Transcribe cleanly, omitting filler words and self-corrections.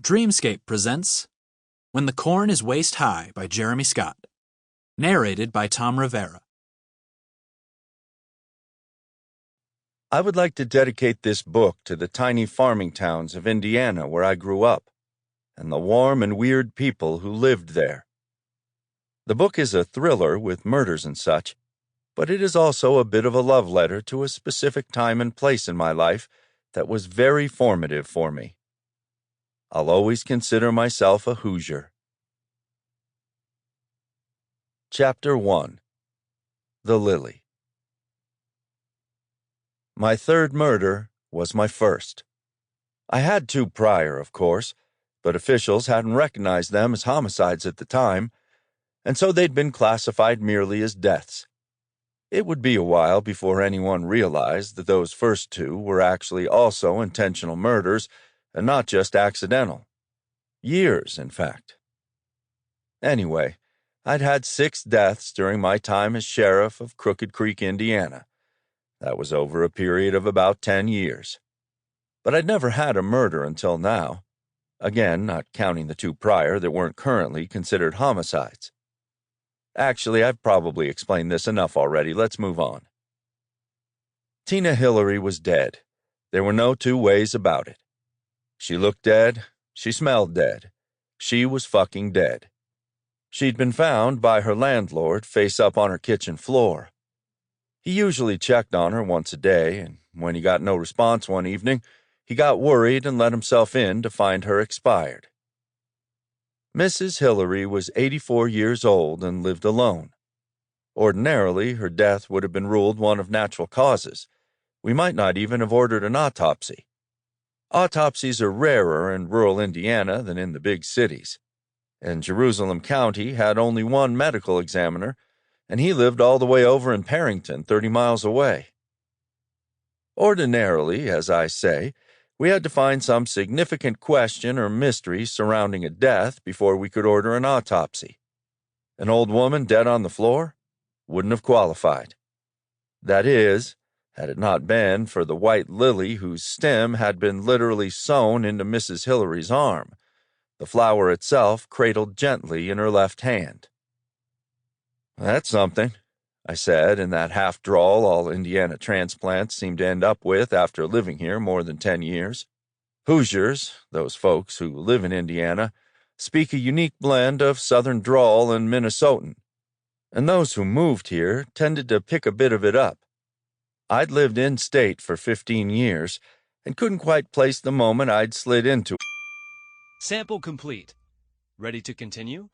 Dreamscape presents When the Corn is Waist High by Jeremy Scott. Narrated by Thom Rivera. I would like to dedicate this book to the tiny farming towns of Indiana where I grew up, and the warm and weird people who lived there. The book is a thriller with murders and such, but it is also a bit of a love letter to a specific time and place in my life that was very formative for me. I'll always consider myself a Hoosier. Chapter 1. The Lily. My third murder was my first. I had two prior, of course, but officials hadn't recognized them as homicides at the time, and so they'd been classified merely as deaths. It would be a while before anyone realized that those first two were actually also intentional murders and not just accidental. Years, in fact. Anyway, I'd had 6 deaths during my time as sheriff of Crooked Creek, Indiana. That was over a period of about 10 years. But I'd never had a murder until now. Again, not counting the 2 prior that weren't currently considered homicides. Actually, I've probably explained this enough already. Let's move on. Tina Hillary was dead. There were no two ways about it. She looked dead. She smelled dead. She was fucking dead. She'd been found by her landlord face up on her kitchen floor. He usually checked on her once a day, and when he got no response one evening, he got worried and let himself in to find her expired. Mrs. Hillary was 84 years old and lived alone. Ordinarily, her death would have been ruled one of natural causes. We might not even have ordered an autopsy. Autopsies are rarer in rural Indiana than in the big cities, and Jerusalem County had only one medical examiner, and he lived all the way over in Perrington, 30 miles away. Ordinarily, as I say, we had to find some significant question or mystery surrounding a death before we could order an autopsy. An old woman dead on the floor wouldn't have qualified. That is, had it not been for the white lily whose stem had been literally sewn into Mrs. Hillary's arm, the flower itself cradled gently in her left hand. "That's something," I said in that half-drawl all Indiana transplants seem to end up with after living here more than 10 years. Hoosiers, those folks who live in Indiana, speak a unique blend of Southern drawl and Minnesotan, and those who moved here tended to pick a bit of it up. I'd lived in-state for 15 years and couldn't quite place the moment I'd slid into. Sample complete. Ready to continue?